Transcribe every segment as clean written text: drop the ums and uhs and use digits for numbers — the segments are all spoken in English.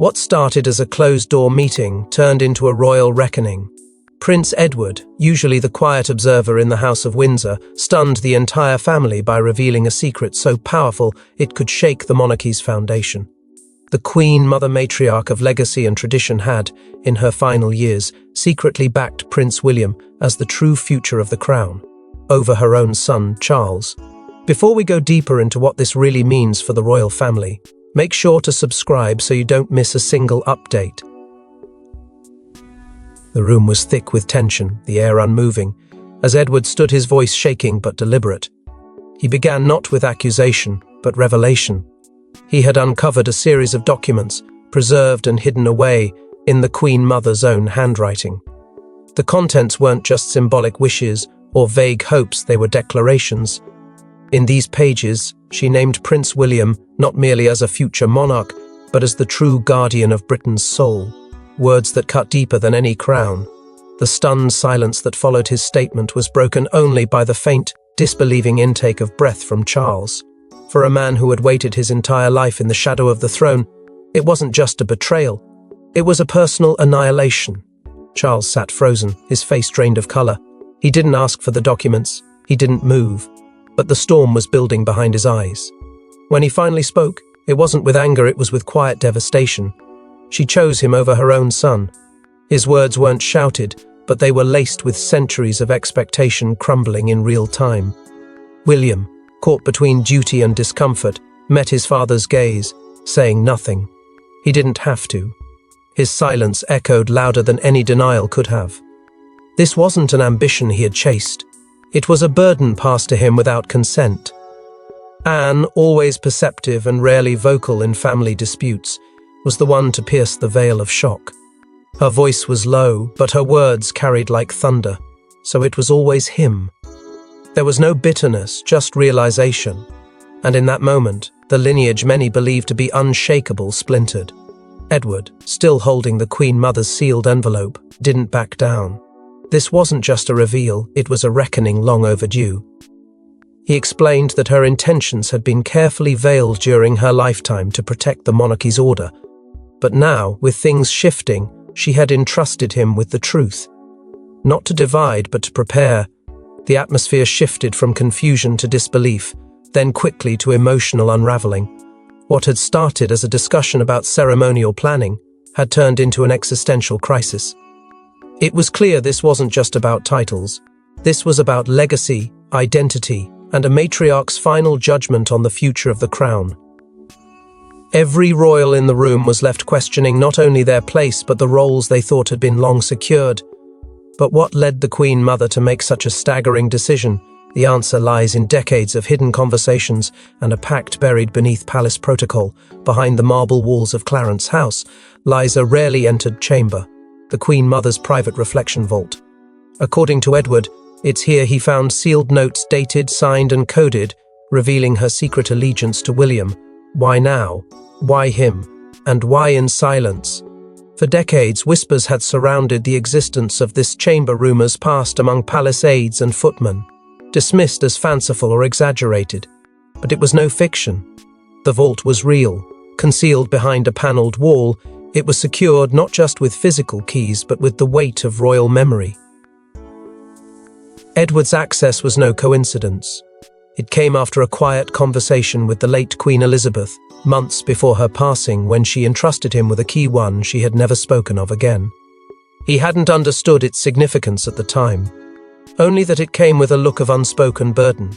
What started as a closed-door meeting turned into a royal reckoning. Prince Edward, usually the quiet observer in the House of Windsor, stunned the entire family by revealing a secret so powerful it could shake the monarchy's foundation. The Queen, Mother Matriarch of legacy and tradition, had, in her final years, secretly backed Prince William as the true future of the crown, over her own son, Charles. Before we go deeper into what this really means for the royal family, make sure to subscribe so you don't miss a single update. The room was thick with tension, the air unmoving, as Edward stood, his voice shaking but deliberate. He began not with accusation, but revelation. He had uncovered a series of documents, preserved and hidden away in the Queen Mother's own handwriting. The contents weren't just symbolic wishes or vague hopes, they were declarations. In these pages, she named Prince William not merely as a future monarch, but as the true guardian of Britain's soul. Words that cut deeper than any crown. The stunned silence that followed his statement was broken only by the faint, disbelieving intake of breath from Charles. For a man who had waited his entire life in the shadow of the throne, it wasn't just a betrayal. It was a personal annihilation. Charles sat frozen, his face drained of color. He didn't ask for the documents. He didn't move. But the storm was building behind his eyes. When he finally spoke, it wasn't with anger, it was with quiet devastation. She chose him over her own son. His words weren't shouted, but they were laced with centuries of expectation crumbling in real time. William, caught between duty and discomfort, met his father's gaze, saying nothing. He didn't have to. His silence echoed louder than any denial could have. This wasn't an ambition he had chased. It was a burden passed to him without consent. Anne, always perceptive and rarely vocal in family disputes, was the one to pierce the veil of shock. Her voice was low, but her words carried like thunder, so it was always him. There was no bitterness, just realization. And in that moment, the lineage many believed to be unshakable splintered. Edward, still holding the Queen Mother's sealed envelope, didn't back down. This wasn't just a reveal, it was a reckoning long overdue. He explained that her intentions had been carefully veiled during her lifetime to protect the monarchy's order. But now, with things shifting, she had entrusted him with the truth. Not to divide, but to prepare. The atmosphere shifted from confusion to disbelief, then quickly to emotional unraveling. What had started as a discussion about ceremonial planning had turned into an existential crisis. It was clear this wasn't just about titles. This was about legacy, identity, and a matriarch's final judgment on the future of the crown. Every royal in the room was left questioning not only their place but the roles they thought had been long secured. But what led the Queen Mother to make such a staggering decision? The answer lies in decades of hidden conversations and a pact buried beneath palace protocol. Behind the marble walls of Clarence House lies a rarely entered chamber, the Queen Mother's private reflection vault. According to Edward, it's here he found sealed notes dated, signed and coded, revealing her secret allegiance to William. Why now? Why him? And why in silence? For decades, whispers had surrounded the existence of this chamber, rumors passed among palace aides and footmen, dismissed as fanciful or exaggerated. But it was no fiction. The vault was real. Concealed behind a panelled wall, it was secured not just with physical keys but with the weight of royal memory. Edward's access was no coincidence. It came after a quiet conversation with the late Queen Elizabeth, months before her passing, when she entrusted him with a key one she had never spoken of again. He hadn't understood its significance at the time, only that it came with a look of unspoken burden.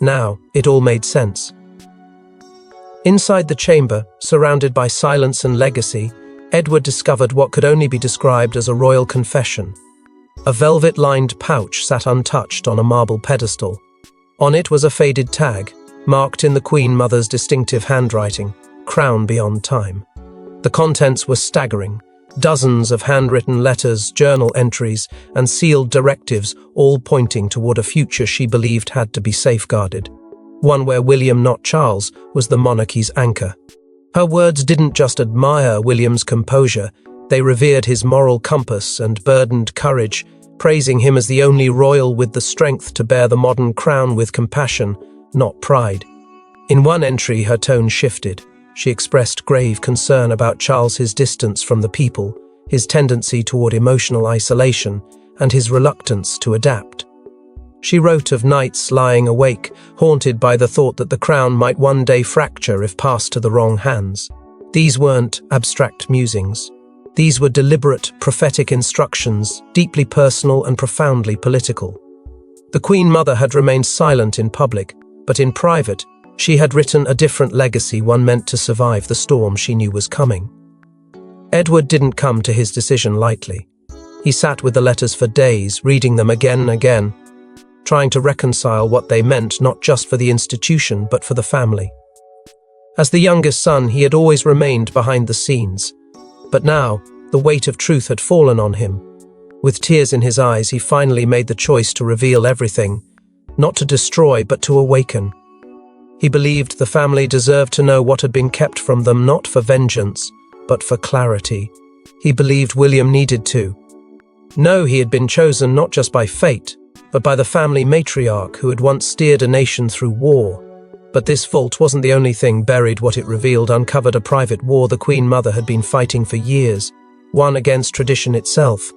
Now, it all made sense. Inside the chamber, surrounded by silence and legacy, Edward discovered what could only be described as a royal confession. A velvet-lined pouch sat untouched on a marble pedestal. On it was a faded tag, marked in the Queen Mother's distinctive handwriting, "Crown Beyond Time." The contents were staggering. Dozens of handwritten letters, journal entries, and sealed directives, all pointing toward a future she believed had to be safeguarded. One where William, not Charles, was the monarchy's anchor. Her words didn't just admire William's composure, they revered his moral compass and burdened courage, praising him as the only royal with the strength to bear the modern crown with compassion, not pride. In one entry, her tone shifted. she expressed grave concern about Charles's distance from the people, his tendency toward emotional isolation, and his reluctance to adapt. She wrote of nights lying awake, haunted by the thought that the crown might one day fracture if passed to the wrong hands. These weren't abstract musings. These were deliberate, prophetic instructions, deeply personal and profoundly political. The Queen Mother had remained silent in public, but in private, she had written a different legacy, one meant to survive the storm she knew was coming. Edward didn't come to his decision lightly. He sat with the letters for days, reading them again and again, trying to reconcile what they meant not just for the institution but for the family. As the youngest son, he had always remained behind the scenes, but now the weight of truth had fallen on him. With tears in his eyes, he finally made the choice to reveal everything, not to destroy but to awaken. He believed the family deserved to know what had been kept from them, not for vengeance, but for clarity. He believed William needed to know he had been chosen not just by fate, but by the family matriarch who had once steered a nation through war. But this fault wasn't the only thing buried. What it revealed uncovered a private war the Queen Mother had been fighting for years, one against tradition itself.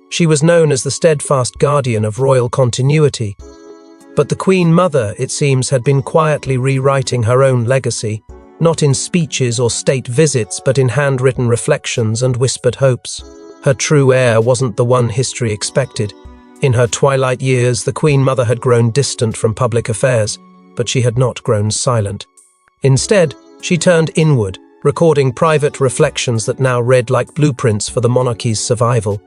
She was known as the steadfast guardian of royal continuity. But the Queen Mother, it seems, had been quietly rewriting her own legacy, not in speeches or state visits, but in handwritten reflections and whispered hopes. Her true heir wasn't the one history expected. In her twilight years, the Queen Mother had grown distant from public affairs, but she had not grown silent. Instead, she turned inward, recording private reflections that now read like blueprints for the monarchy's survival.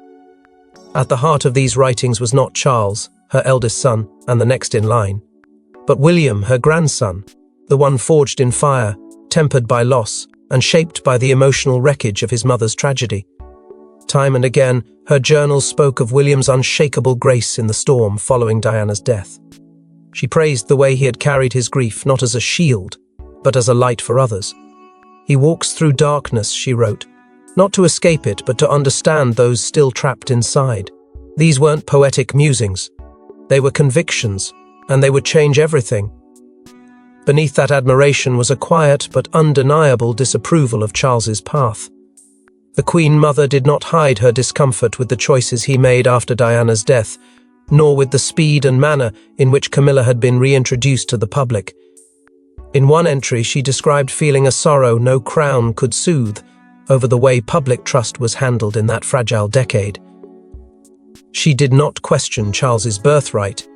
At the heart of these writings was not Charles, her eldest son, and the next in line, but William, her grandson, the one forged in fire, tempered by loss, and shaped by the emotional wreckage of his mother's tragedy. Time and again, her journals spoke of William's unshakable grace in the storm following Diana's death. She praised the way he had carried his grief not as a shield, but as a light for others. He walks through darkness, she wrote, not to escape it, but to understand those still trapped inside. These weren't poetic musings. They were convictions, and they would change everything. Beneath that admiration was a quiet but undeniable disapproval of Charles's path. The Queen Mother did not hide her discomfort with the choices he made after Diana's death, nor with the speed and manner in which Camilla had been reintroduced to the public. In one entry, she described feeling a sorrow no crown could soothe over the way public trust was handled in that fragile decade. She did not question Charles's birthright,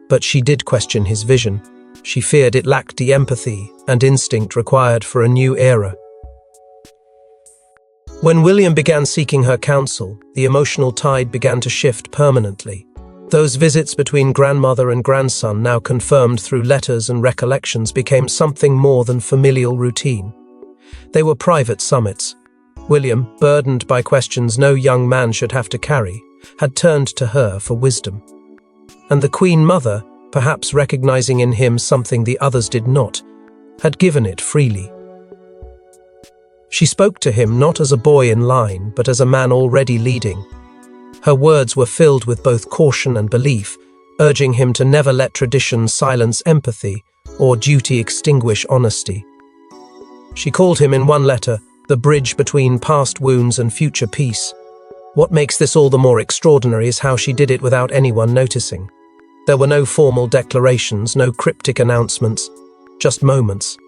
but she did question his vision. She feared it lacked the empathy and instinct required for a new era. When William began seeking her counsel, the emotional tide began to shift permanently. Those visits between grandmother and grandson, now confirmed through letters and recollections, became something more than familial routine. They were private summits. William, burdened by questions no young man should have to carry, had turned to her for wisdom. And the Queen Mother, perhaps recognizing in him something the others did not, had given it freely. She spoke to him not as a boy in line, but as a man already leading. Her words were filled with both caution and belief, urging him to never let tradition silence empathy or duty extinguish honesty. She called him in one letter the bridge between past wounds and future peace. What makes this all the more extraordinary is how she did it without anyone noticing. There were no formal declarations, no cryptic announcements, just moments.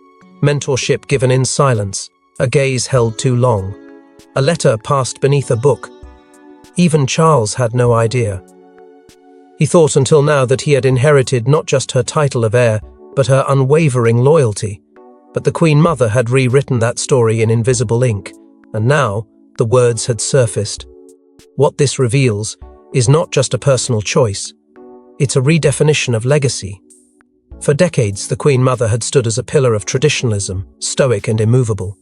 Mentorship given in silence, a gaze held too long, a letter passed beneath a book. Even Charles had no idea. He thought until now that he had inherited not just her title of heir, but her unwavering loyalty. But the Queen Mother had rewritten that story in invisible ink, and now the words had surfaced. What this reveals is not just a personal choice, it's a redefinition of legacy. For decades, the Queen Mother had stood as a pillar of traditionalism, stoic and immovable.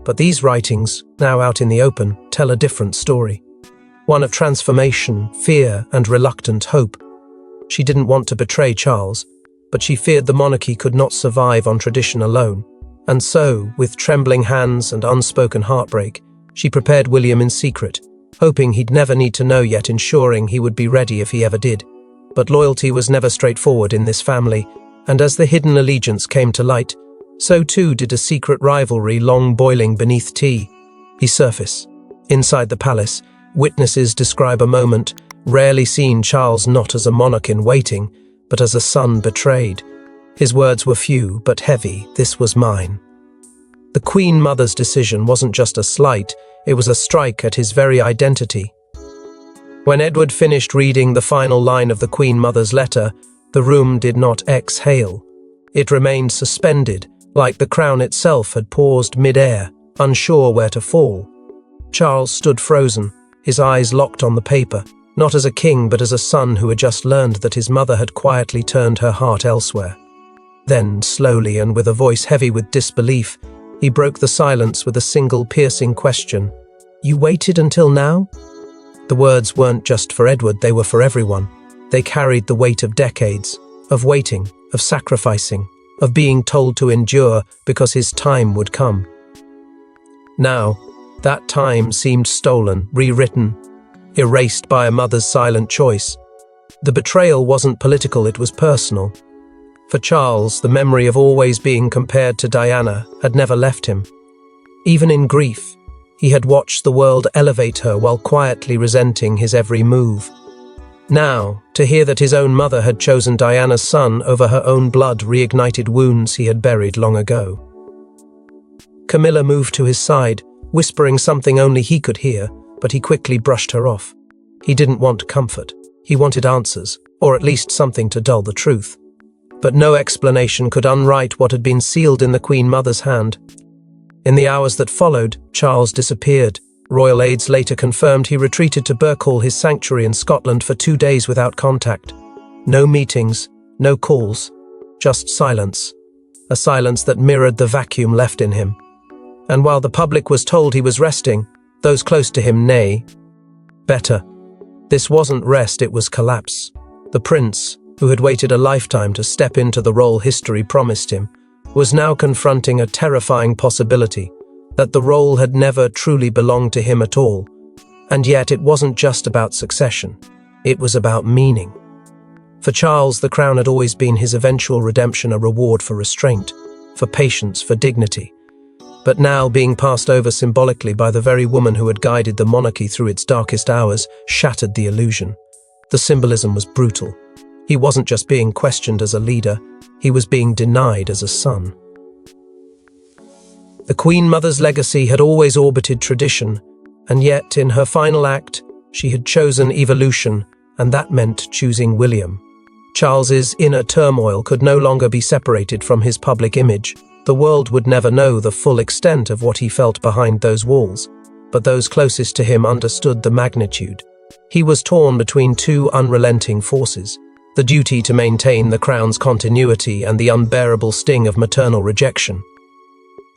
But these writings, now out in the open, tell a different story. One of transformation, fear, and reluctant hope. She didn't want to betray Charles, but she feared the monarchy could not survive on tradition alone. And so, with trembling hands and unspoken heartbreak, she prepared William in secret, hoping he'd never need to know, yet ensuring he would be ready if he ever did. But loyalty was never straightforward in this family, and as the hidden allegiance came to light, So too did a secret rivalry long boiling beneath tea. He surface. Inside the palace, witnesses describe a moment rarely seen Charles not as a monarch in waiting, but as a son betrayed. His words were few, but heavy. This was mine. The Queen Mother's decision wasn't just a slight, it was a strike at his very identity. When Edward finished reading the final line of the Queen Mother's letter, the room did not exhale. It remained suspended, like the crown itself had paused mid-air, unsure where to fall. Charles stood frozen, his eyes locked on the paper, not as a king but as a son who had just learned that his mother had quietly turned her heart elsewhere. Then, slowly and with a voice heavy with disbelief, he broke the silence with a single piercing question. "You waited until now?" The words weren't just for Edward, they were for everyone. They carried the weight of decades, of waiting, of sacrificing, of being told to endure because his time would come. Now, that time seemed stolen, rewritten, erased by a mother's silent choice. The betrayal wasn't political, it was personal. For Charles, the memory of always being compared to Diana had never left him. Even in grief, he had watched the world elevate her while quietly resenting his every move. Now, to hear that his own mother had chosen Diana's son over her own blood reignited wounds he had buried long ago. Camilla moved to his side, whispering something only he could hear, but he quickly brushed her off. He didn't want comfort. He wanted answers, or at least something to dull the truth. But no explanation could unwrite what had been sealed in the Queen Mother's hand. In the hours that followed, Charles disappeared. Royal aides later confirmed he retreated to Birkhall, his sanctuary in Scotland, for 2 days without contact. No meetings, no calls, just silence. A silence that mirrored the vacuum left in him. And while the public was told he was resting, those close to him nay. Better. This wasn't rest, it was collapse. The prince, who had waited a lifetime to step into the role history promised him, was now confronting a terrifying possibility, that the role had never truly belonged to him at all. And yet it wasn't just about succession, it was about meaning. For Charles, the crown had always been his eventual redemption, a reward for restraint, for patience, for dignity. But now, being passed over symbolically by the very woman who had guided the monarchy through its darkest hours, shattered the illusion. The symbolism was brutal. He wasn't just being questioned as a leader, he was being denied as a son. The Queen Mother's legacy had always orbited tradition, and yet, in her final act, she had chosen evolution, and that meant choosing William. Charles's inner turmoil could no longer be separated from his public image. The world would never know the full extent of what he felt behind those walls, but those closest to him understood the magnitude. He was torn between two unrelenting forces, the duty to maintain the crown's continuity and the unbearable sting of maternal rejection.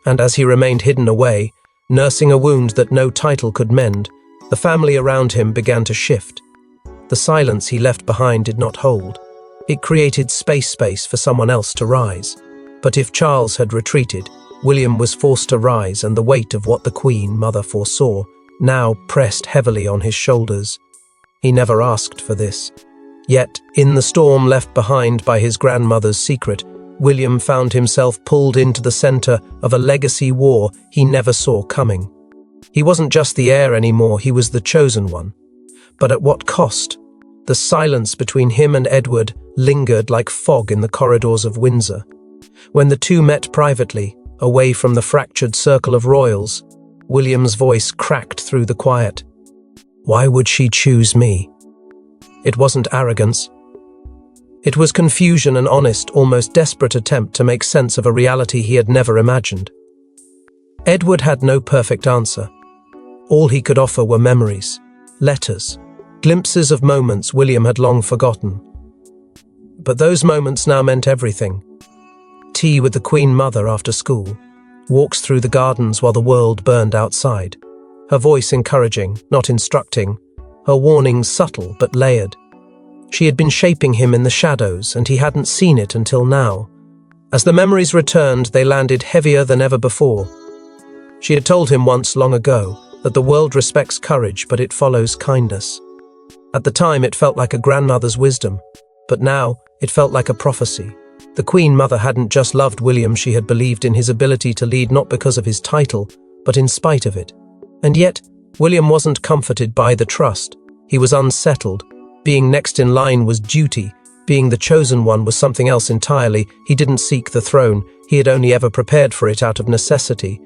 And as he remained hidden away, nursing a wound that no title could mend, the family around him began to shift. The silence he left behind did not hold. It created space for someone else to rise. But if Charles had retreated, William was forced to rise, and the weight of what the Queen Mother foresaw now pressed heavily on his shoulders. He never asked for this. Yet, in the storm left behind by his grandmother's secret, William found himself pulled into the center of a legacy war he never saw coming. He wasn't just the heir anymore, he was the chosen one. But at what cost? The silence between him and Edward lingered like fog in the corridors of Windsor. When the two met privately, away from the fractured circle of royals, William's voice cracked through the quiet. Why would she choose me? It wasn't arrogance. It was confusion, an honest, almost desperate attempt to make sense of a reality he had never imagined. Edward had no perfect answer. All he could offer were memories, letters, glimpses of moments William had long forgotten. But those moments now meant everything. Tea with the Queen Mother after school, walks through the gardens while the world burned outside, her voice encouraging, not instructing, her warnings subtle but layered. She had been shaping him in the shadows, and he hadn't seen it until now. As the memories returned, they landed heavier than ever before. She had told him once long ago that the world respects courage, but it follows kindness. At the time, it felt like a grandmother's wisdom, but now it felt like a prophecy, The Queen Mother hadn't just loved William, she had believed in his ability to lead not because of his title, but in spite of it. And yet, William wasn't comforted by the trust. He was unsettled. Being next in line was duty. Being the chosen one was something else entirely. He didn't seek the throne. He had only ever prepared for it out of necessity.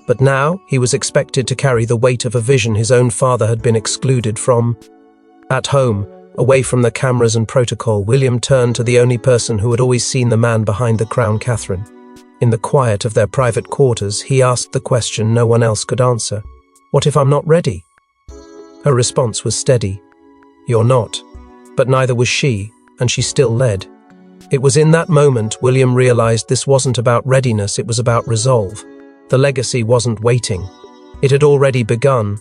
But now, he was expected to carry the weight of a vision his own father had been excluded from. At home, away from the cameras and protocol, William turned to the only person who had always seen the man behind the crown, Catherine. In the quiet of their private quarters, he asked the question no one else could answer. "What if I'm not ready?" Her response was steady. "You're not." But neither was she, and she still led. It was in that moment William realized this wasn't about readiness, it was about resolve. The legacy wasn't waiting. It had already begun.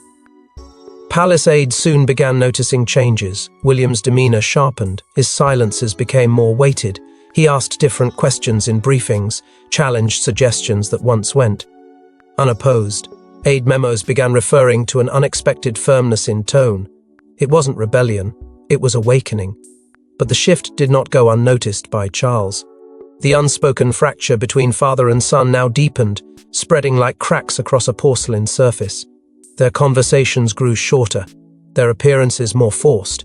Palace aides soon began noticing changes. William's demeanor sharpened. His silences became more weighted. He asked different questions in briefings, challenged suggestions that once went unopposed. Aide memos began referring to an unexpected firmness in tone. It wasn't rebellion, it was awakening. But the shift did not go unnoticed by Charles. The unspoken fracture between father and son now deepened, spreading like cracks across a porcelain surface. Their conversations grew shorter, their appearances more forced.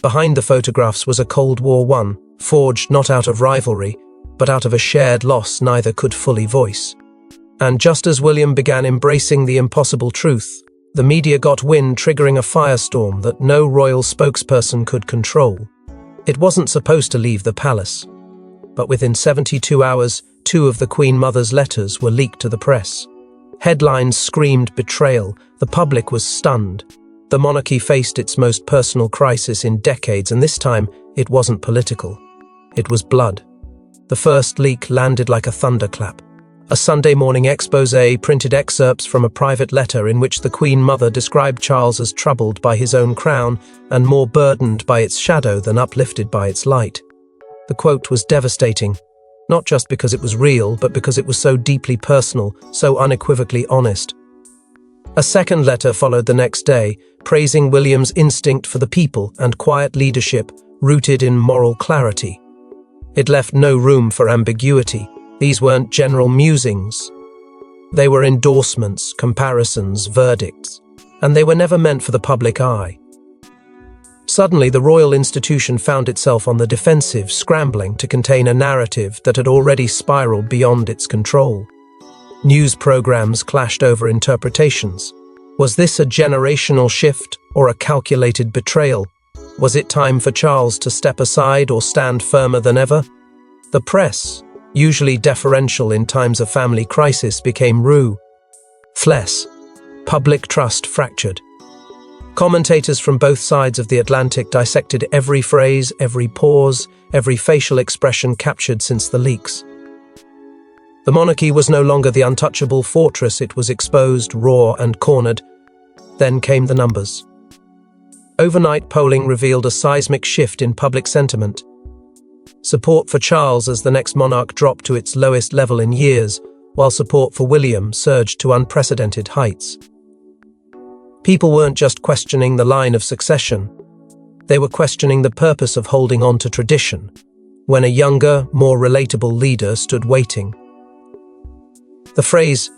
Behind the photographs was a Cold War one, forged not out of rivalry, but out of a shared loss neither could fully voice. And just as William began embracing the impossible truth, the media got wind, triggering a firestorm that no royal spokesperson could control. It wasn't supposed to leave the palace. But within 72 hours, 2 of the Queen Mother's letters were leaked to the press. Headlines screamed betrayal. The public was stunned. The monarchy faced its most personal crisis in decades, and this time, it wasn't political. It was blood. The first leak landed like a thunderclap. A Sunday morning exposé printed excerpts from a private letter in which the Queen Mother described Charles as troubled by his own crown and more burdened by its shadow than uplifted by its light. The quote was devastating, not just because it was real, but because it was so deeply personal, so unequivocally honest. A second letter followed the next day, praising William's instinct for the people and quiet leadership rooted in moral clarity. It left no room for ambiguity. These weren't general musings. They were endorsements, comparisons, verdicts, and they were never meant for the public eye. Suddenly, the royal institution found itself on the defensive, scrambling to contain a narrative that had already spiraled beyond its control. News programs clashed over interpretations. Was this a generational shift or a calculated betrayal? Was it time for Charles to step aside or stand firmer than ever? The press, usually deferential in times of family crisis, became ruthless. Public trust fractured. Commentators from both sides of the Atlantic dissected every phrase, every pause, every facial expression captured since the leaks. The monarchy was no longer the untouchable fortress, it was exposed, raw and cornered. Then came the numbers. Overnight polling revealed a seismic shift in public sentiment. Support for Charles as the next monarch dropped to its lowest level in years, while support for William surged to unprecedented heights. People weren't just questioning the line of succession. They were questioning the purpose of holding on to tradition, when a younger, more relatable leader stood waiting. The phrase,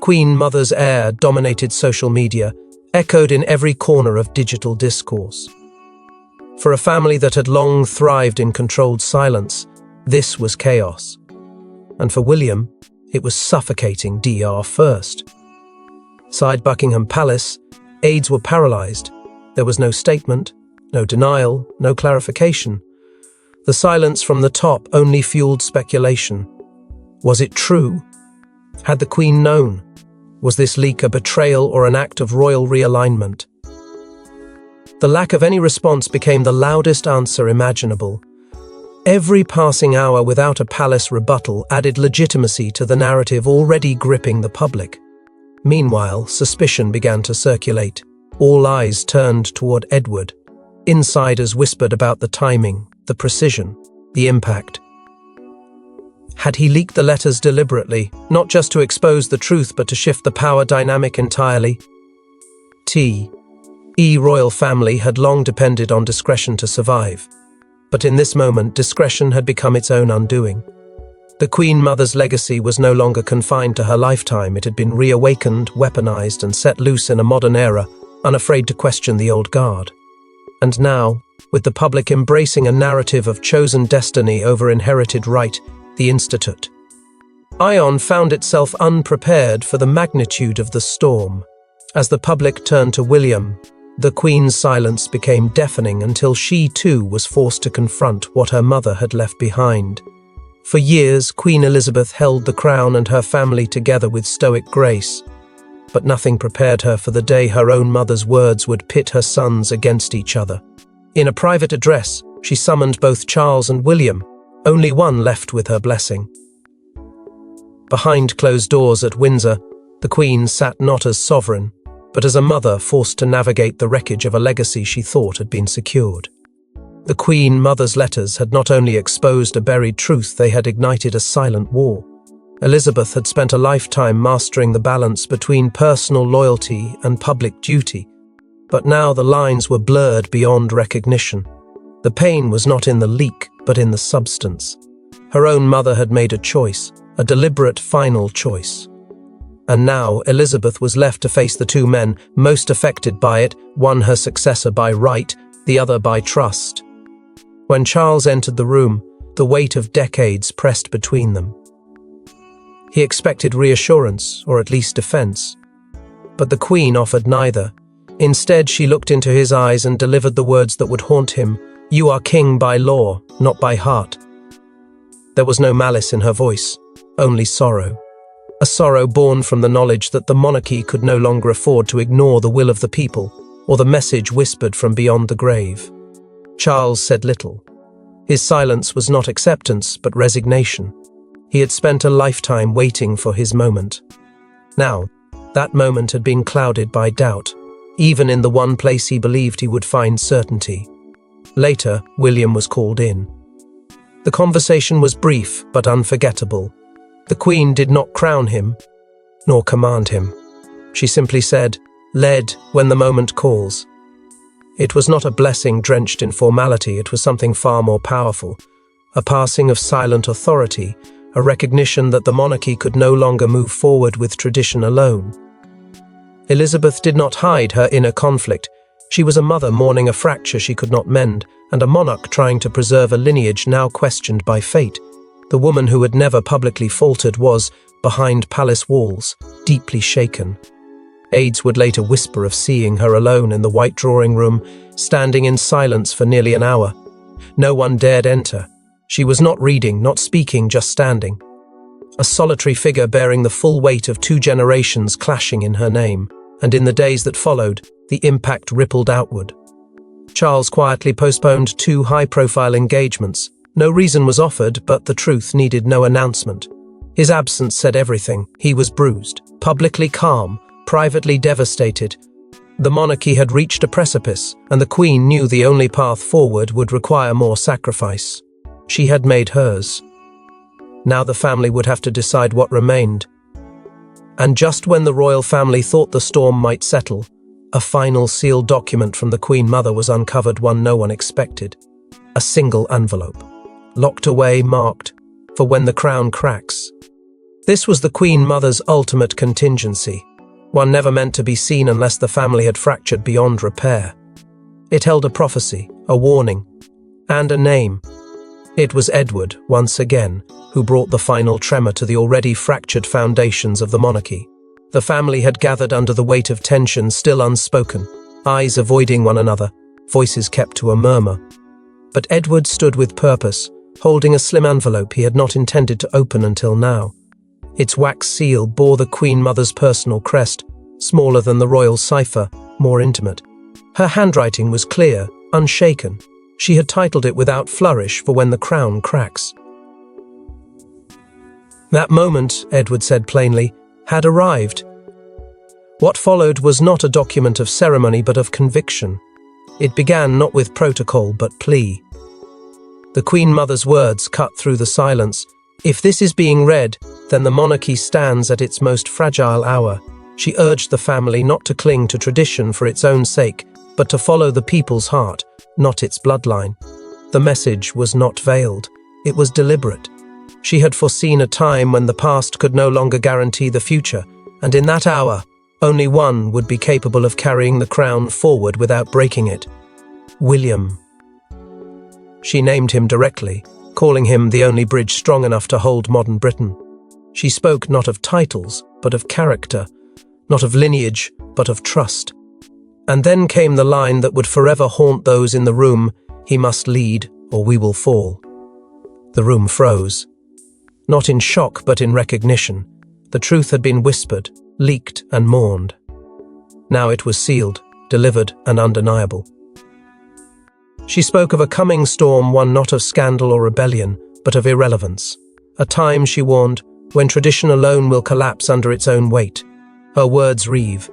#Queen Mother's Heir, dominated social media, echoed in every corner of digital discourse. For a family that had long thrived in controlled silence, this was chaos. And for William, it was suffocating DR first. Inside Buckingham Palace, aides were paralyzed. There was no statement, no denial, no clarification. The silence from the top only fueled speculation. Was it true? Had the Queen known? Was this leak a betrayal or an act of royal realignment? The lack of any response became the loudest answer imaginable. Every passing hour without a palace rebuttal added legitimacy to the narrative already gripping the public. Meanwhile, suspicion began to circulate. All eyes turned toward Edward. Insiders whispered about the timing, the precision, the impact. Had he leaked the letters deliberately, not just to expose the truth but to shift the power dynamic entirely? The royal family had long depended on discretion to survive. But in this moment, discretion had become its own undoing. The Queen Mother's legacy was no longer confined to her lifetime. It had been reawakened, weaponized, and set loose in a modern era, unafraid to question the old guard. And now, with the public embracing a narrative of chosen destiny over inherited right, the Institute Ion found itself unprepared for the magnitude of the storm. As the public turned to William, the Queen's silence became deafening until she too was forced to confront what her mother had left behind. For years, Queen Elizabeth held the crown and her family together with stoic grace, but nothing prepared her for the day her own mother's words would pit her sons against each other. In a private address, she summoned both Charles and William, only one left with her blessing. Behind closed doors at Windsor, the Queen sat not as sovereign, but as a mother forced to navigate the wreckage of a legacy she thought had been secured. The Queen Mother's letters had not only exposed a buried truth, they had ignited a silent war. Elizabeth had spent a lifetime mastering the balance between personal loyalty and public duty, but now the lines were blurred beyond recognition. The pain was not in the leak, but in the substance. Her own mother had made a choice, a deliberate final choice. And now Elizabeth was left to face the two men most affected by it, one her successor by right, the other by trust. When Charles entered the room, the weight of decades pressed between them. He expected reassurance, or at least defense. But the Queen offered neither. Instead, she looked into his eyes and delivered the words that would haunt him. "You are king by law, not by heart." There was no malice in her voice, only sorrow. A sorrow born from the knowledge that the monarchy could no longer afford to ignore the will of the people, or the message whispered from beyond the grave. Charles said little. His silence was not acceptance, but resignation. He had spent a lifetime waiting for his moment. Now, that moment had been clouded by doubt, even in the one place he believed he would find certainty. Later, William was called in. The conversation was brief but unforgettable. The Queen did not crown him, nor command him. She simply said, "Led when the moment calls." It was not a blessing drenched in formality, it was something far more powerful, a passing of silent authority, a recognition that the monarchy could no longer move forward with tradition alone. Elizabeth did not hide her inner conflict. She was a mother mourning a fracture she could not mend, and a monarch trying to preserve a lineage now questioned by fate. The woman who had never publicly faltered was, behind palace walls, deeply shaken. Aides would later whisper of seeing her alone in the white drawing room, standing in silence for nearly an hour. No one dared enter. She was not reading, not speaking, just standing. A solitary figure bearing the full weight of 2 generations clashing in her name, and in the days that followed, the impact rippled outward. Charles quietly postponed 2 high-profile engagements. No reason was offered, but the truth needed no announcement. His absence said everything. He was bruised, publicly calm, privately devastated. The monarchy had reached a precipice, and the Queen knew the only path forward would require more sacrifice. She had made hers. Now the family would have to decide what remained. And just when the royal family thought the storm might settle, a final sealed document from the Queen Mother was uncovered, one no one expected. A single envelope, locked away, marked, "For when the crown cracks." This was the Queen Mother's ultimate contingency, one never meant to be seen unless the family had fractured beyond repair. It held a prophecy, a warning, and a name. It was Edward, once again, who brought the final tremor to the already fractured foundations of the monarchy. The family had gathered under the weight of tension still unspoken, eyes avoiding one another, voices kept to a murmur. But Edward stood with purpose, holding a slim envelope he had not intended to open until now. Its wax seal bore the Queen Mother's personal crest, smaller than the royal cipher, more intimate. Her handwriting was clear, unshaken. She had titled it without flourish, "For when the crown cracks." That moment, Edward said plainly, had arrived. What followed was not a document of ceremony but of conviction. It began not with protocol but plea. The Queen Mother's words cut through the silence. "If this is being read, then the monarchy stands at its most fragile hour." She urged the family not to cling to tradition for its own sake, but to follow the people's heart, not its bloodline. The message was not veiled. It was deliberate. She had foreseen a time when the past could no longer guarantee the future, and in that hour, only one would be capable of carrying the crown forward without breaking it. William. She named him directly, calling him the only bridge strong enough to hold modern Britain. She spoke not of titles, but of character, not of lineage, but of trust. And then came the line that would forever haunt those in the room: "He must lead, or we will fall." The room froze. Not in shock, but in recognition. The truth had been whispered, leaked, and mourned. Now it was sealed, delivered, and undeniable. She spoke of a coming storm, one not of scandal or rebellion, but of irrelevance. A time, she warned, when tradition alone will collapse under its own weight. Her words reeve.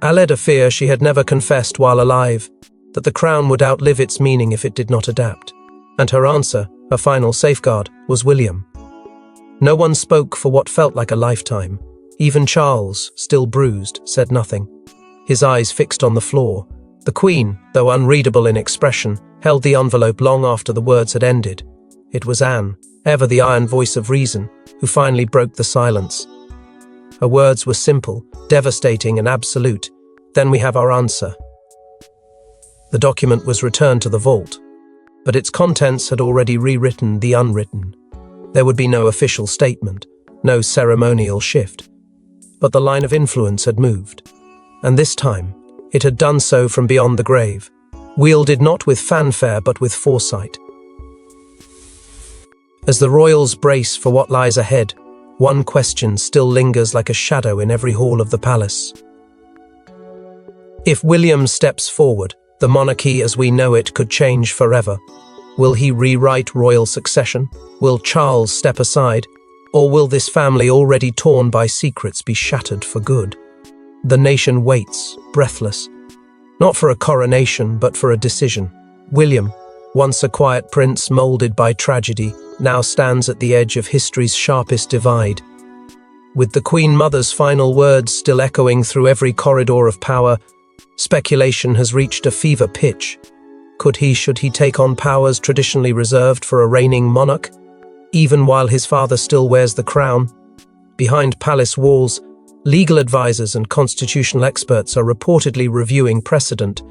Aled a fear she had never confessed while alive, that the crown would outlive its meaning if it did not adapt. And her answer, her final safeguard, was William. No one spoke for what felt like a lifetime. Even Charles, still bruised, said nothing. His eyes fixed on the floor. The Queen, though unreadable in expression, held the envelope long after the words had ended. It was Anne, ever the iron voice of reason, who finally broke the silence. Her words were simple, devastating, and absolute. "Then we have our answer." The document was returned to the vault, but its contents had already rewritten the unwritten. There would be no official statement, no ceremonial shift. But the line of influence had moved, and this time it had done so from beyond the grave, wielded not with fanfare but with foresight. As the royals brace for what lies ahead, one question still lingers like a shadow in every hall of the palace. If William steps forward, the monarchy as we know it could change forever. Will he rewrite royal succession? Will Charles step aside? Or will this family already torn by secrets be shattered for good? The nation waits, breathless, not for a coronation, but for a decision. William, once a quiet prince molded by tragedy, now stands at the edge of history's sharpest divide. With the Queen Mother's final words still echoing through every corridor of power, speculation has reached a fever pitch. Should he take on powers traditionally reserved for a reigning monarch, even while his father still wears the crown? Behind palace walls, legal advisors and constitutional experts are reportedly reviewing precedent,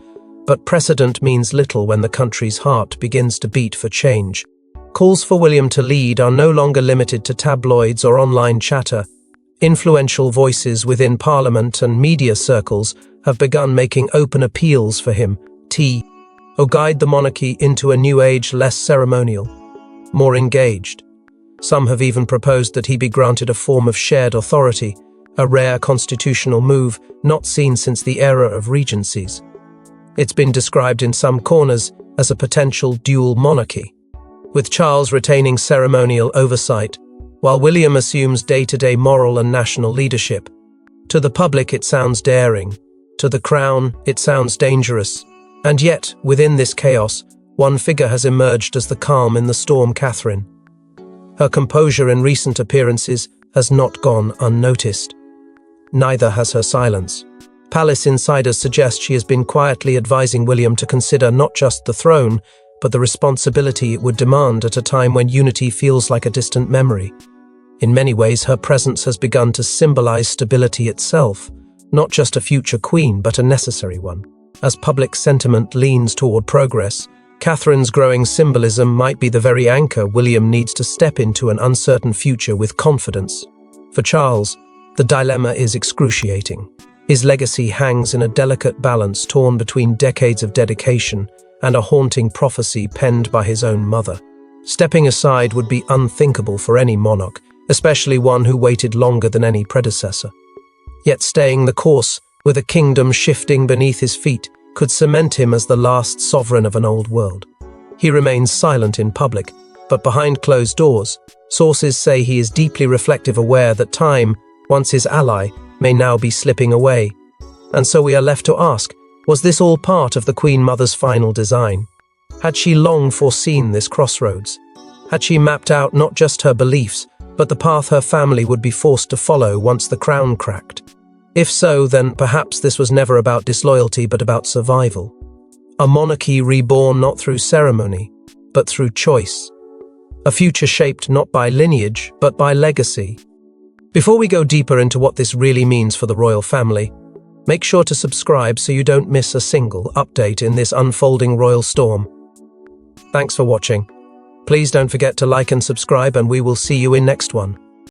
but precedent means little when the country's heart begins to beat for change. Calls for William to lead are no longer limited to tabloids or online chatter. Influential voices within Parliament and media circles have begun making open appeals for him to guide the monarchy into a new age less ceremonial, more engaged. Some have even proposed that he be granted a form of shared authority, a rare constitutional move not seen since the era of regencies. It's been described in some corners as a potential dual monarchy, with Charles retaining ceremonial oversight, while William assumes day-to-day moral and national leadership. To the public it sounds daring, to the crown it sounds dangerous, and yet, within this chaos, one figure has emerged as the calm in the storm: Catherine. Her composure in recent appearances has not gone unnoticed. Neither has her silence. Palace insiders suggest she has been quietly advising William to consider not just the throne, but the responsibility it would demand at a time when unity feels like a distant memory. In many ways, her presence has begun to symbolize stability itself, not just a future queen, but a necessary one. As public sentiment leans toward progress, Catherine's growing symbolism might be the very anchor William needs to step into an uncertain future with confidence. For Charles, the dilemma is excruciating. His legacy hangs in a delicate balance torn between decades of dedication and a haunting prophecy penned by his own mother. Stepping aside would be unthinkable for any monarch, especially one who waited longer than any predecessor. Yet staying the course, with a kingdom shifting beneath his feet, could cement him as the last sovereign of an old world. He remains silent in public, but behind closed doors, sources say he is deeply reflective, aware that time, once his ally, may now be slipping away. And so we are left to ask, was this all part of the Queen Mother's final design? Had she long foreseen this crossroads? Had she mapped out not just her beliefs, but the path her family would be forced to follow once the crown cracked? If so, then perhaps this was never about disloyalty but about survival. A monarchy reborn not through ceremony, but through choice. A future shaped not by lineage, but by legacy. Before we go deeper into what this really means for the royal family, make sure to subscribe so you don't miss a single update in this unfolding royal storm. Thanks for watching. Please don't forget to like and subscribe, and we will see you in next one.